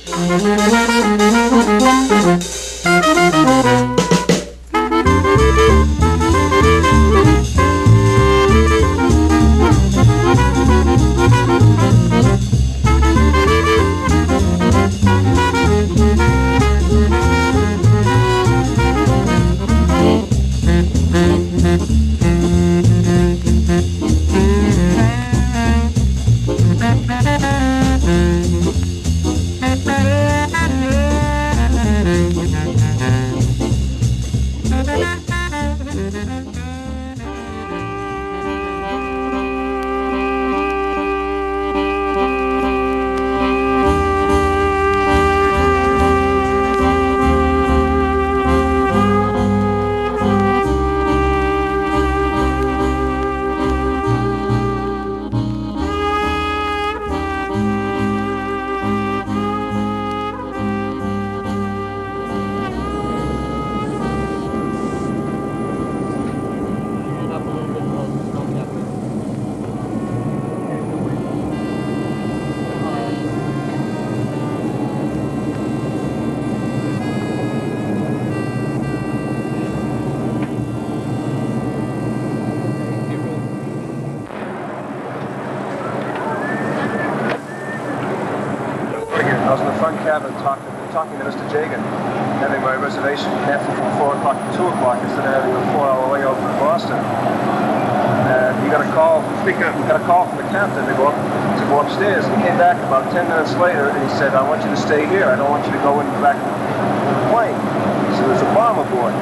I was in the front cabin talking to Mr. Jagan, having my reservation canceled from 4 o'clock to 2 o'clock instead of having a 4-hour layover in Boston. And he got a call from the captain to go upstairs. He came back about 10 minutes later and he said, "I want you to stay here. I don't want you to go back to the plane." He said, "There's a bomb aboard.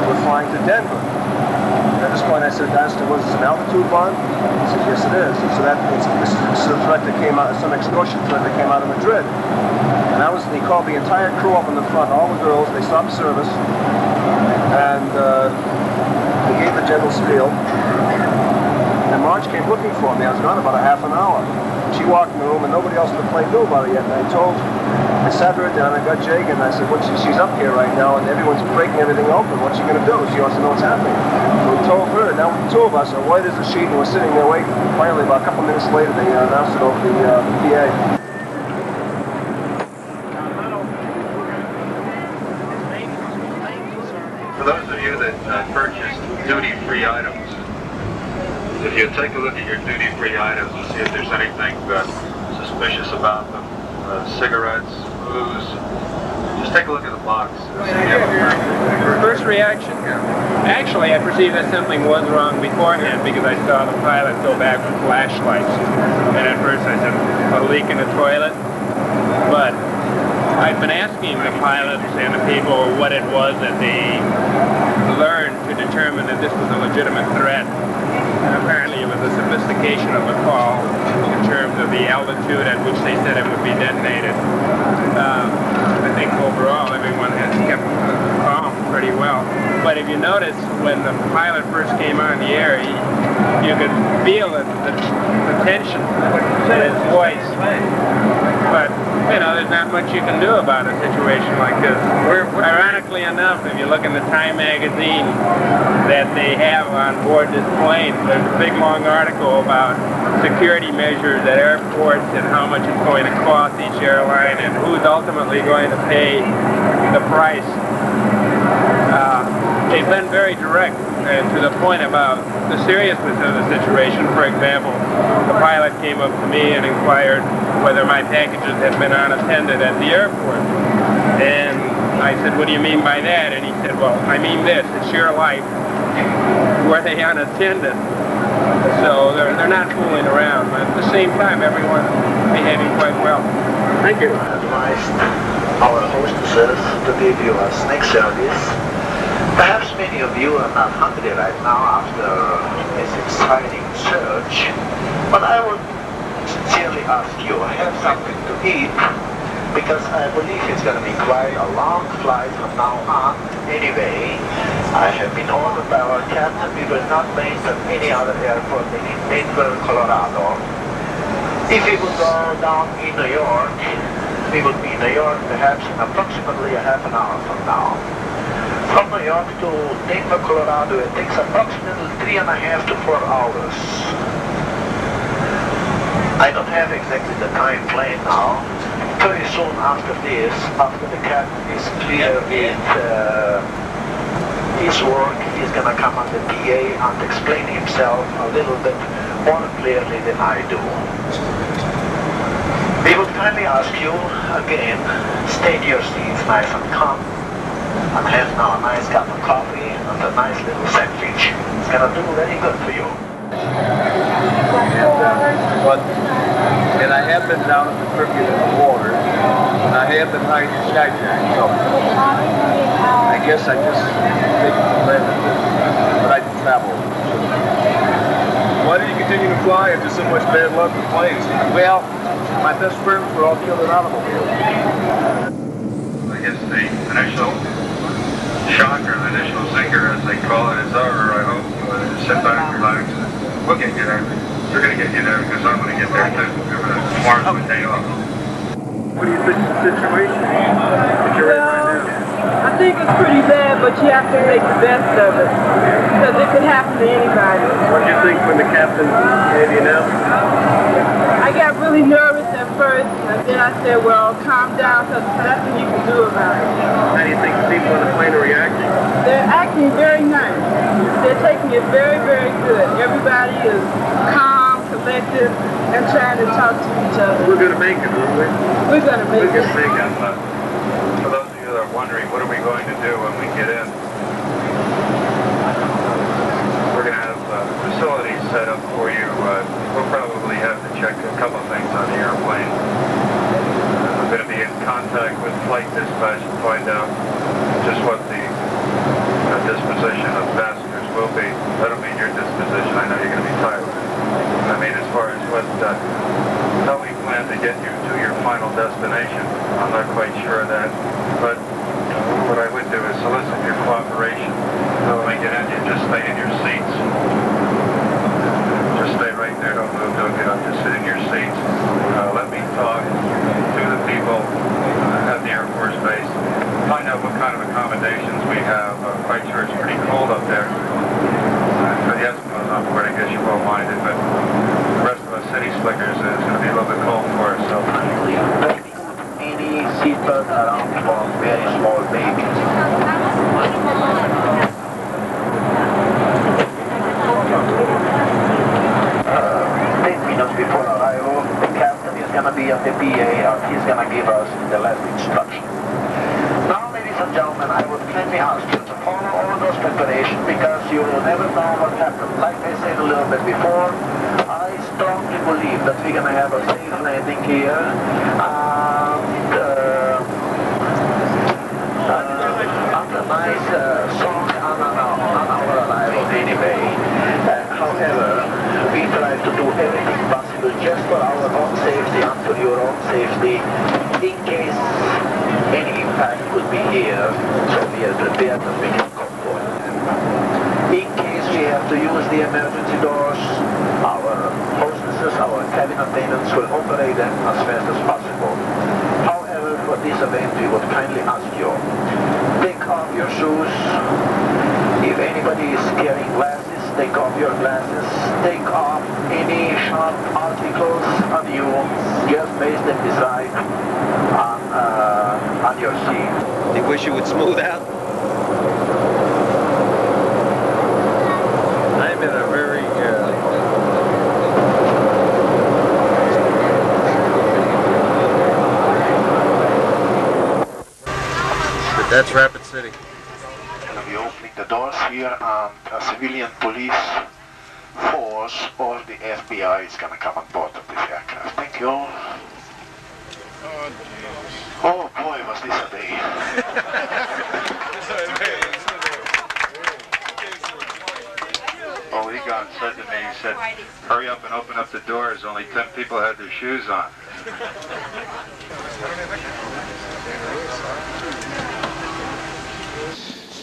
We're flying to Denver." And at this point I said, "Was this an altitude bomb?" He said, "Yes, it is." So this is a threat that came out, some extortion threat that came out of Madrid. And he called the entire crew up in the front, all the girls. They stopped service, and they gave the general spiel. And Marge came looking for me. I was gone about a half an hour. She walked in the room, and nobody else in the plane knew about it yet. And I sat her down, I got Jake, and I said, she's up here right now, and everyone's breaking everything open. What's she going to do? She wants to know what's happening. So we told her. Now the two of us are white as a sheet, and we're sitting there waiting. Finally, about a couple minutes later, they announced it over the PA. For those of you that purchase duty-free items, if you take a look at your duty-free items and see if there's anything suspicious about them, cigarettes, booze, just take a look at the box. First reaction? Actually, I perceived that something was wrong beforehand because I saw the pilot go back with flashlights. And at first I said, a leak in the toilet. But I've been asking the pilots and the people what it was that they learned to determine that this was a legitimate threat. And apparently it was the sophistication of the call in terms of the altitude at which they said it would be detonated. I think overall everyone has kept calm pretty well. But if you notice, when the pilot first came on the air, you could feel the tension in his voice. But, you know, there's not much you can do about a situation like this. Ironically enough, if you look in the Time magazine that they have on board this plane, there's a big long article about security measures at airports and how much it's going to cost each airline and who's ultimately going to pay the price. They've been very direct and to the point about the seriousness of the situation. For example, the pilot came up to me and inquired whether my packages had been unattended at the airport. And I said, "What do you mean by that?" And he said, "Well, I mean this, it's your life. Were they unattended?" So they're not fooling around, but at the same time, everyone's behaving quite well. Thank you. Advised our hostesses to give you a snack service. Perhaps many of you are not hungry right now after this exciting search, but I would sincerely ask you to have something to eat, because I believe it's going to be quite a long flight from now on. Anyway, I have been ordered by our captain we will not land at any other airport than in Denver, Colorado. If we would go down in New York, we would be in New York perhaps in approximately a half an hour from now. From New York to Denver, Colorado, it takes approximately 3.5 to 4 hours. I don't have exactly the time planned now. very soon after this, after the captain is clear with his work, he's going to come on the PA and explain himself a little bit more clearly than I do. We would kindly ask you again, stay in your seats nice and calm, and have now a nice cup of coffee and a nice little sandwich. It's going to do very good for you. And I have been down at the Caribbean in the water, and I have been high in the sky jack, so I guess I just take it for granted that I can travel. Why do you continue to fly if there's so much bad luck with planes? Well, my best friends were all killed in automobiles. I guess the initial shock or the initial zinger, as they call it, is over. I hope sit back, relax. We'll get you there. We're going to get you there because I'm going to get there too. Tomorrow's my day off. What do you think of the situation that you're in right now? I think it's pretty bad, but you have to make the best of it because it could happen to anybody. What did you think when the captain gave the announcement? I got really nervous at first, and then I said, well, calm down because there's nothing you can do about it. How do you think the people on the plane are reacting? They're acting very nice. They're taking it very, very good. Everybody is calm, collected, and trying to talk to each other. We're going to make it, aren't we? We're going to make it. For those of you that are wondering, what are we going to do when we get in? We're going to have facilities set up for you. We'll probably have to check a couple of things on the airplane. We're going to be in contact with flight dispatch to find out just what the disposition of passengers will be. I don't mean your disposition. I know you're going to be tired. I mean as far as how we plan to get you to your final destination. I'm not quite sure of that, but what I would do is solicit your cooperation. So when we get in, you just stay in your seats. Just stay right there, don't move, don't get up, just sit in your seats. Let me talk to the people at the Air Force Base. Find out what kind of accommodations we have. Quite sure it's pretty cold up there. For the Eskimos on board, I guess you won't mind it, but the rest of us city slickers is going to be a little bit cold for us, so. Any seatbelt around for very small babies. 10 minutes before arrival, the captain is going to be at the PA and he's going to give us the last instruction. Now, ladies and gentlemen, I would kindly ask you to follow all those preparations because you will never know what happened. Like I said a little bit before, I strongly believe that we're going to have a safe landing here. A nice song on our arrival anyway. However, we try to do everything possible just for our own safety and for your own safety in case any impact could be here, so we are prepared and we can go for it. In case we have to use the emergency doors, our hostesses, our cabin attendants will operate them as fast as possible. However, for this event, we would kindly ask you, take off your shoes. If anybody is carrying glasses, take off your glasses. Take off any sharp articles on you. Just place them beside on your seat. You wish you would smooth out? I'm in a very That's Rapid City. We'll be opening the doors here and a civilian police force or the FBI is going to come on board of this aircraft. Thank you. Oh boy, was this a day. Oh, Egon said to me, he said, hurry up and open up the doors. Only 10 people had their shoes on.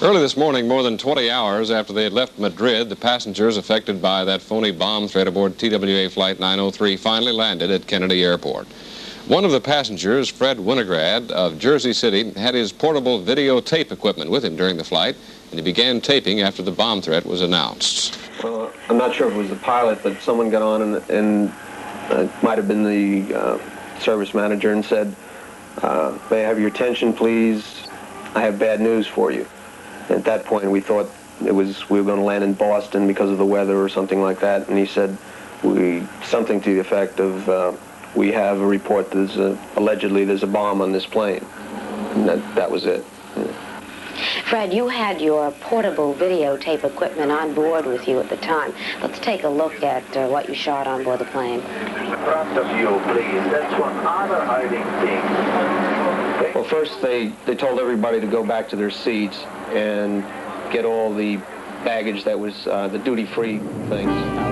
Early this morning, more than 20 hours after they had left Madrid, the passengers affected by that phony bomb threat aboard TWA Flight 903 finally landed at Kennedy Airport. One of the passengers, Fred Winograd of Jersey City, had his portable videotape equipment with him during the flight, and he began taping after the bomb threat was announced. Well, I'm not sure if it was the pilot, but someone got on and it might have been the service manager and said, May I have your attention, please? I have bad news for you. At that point, we thought we were going to land in Boston because of the weather or something like that, and he said something to the effect of, we have a report that allegedly there's a bomb on this plane. And that was it. Yeah. Fred, you had your portable videotape equipment on board with you at the time. Let's take a look at what you shot on board the plane. Front of you, please. That's one other hiding thing. Well, first they told everybody to go back to their seats and get all the baggage that was the duty-free things out.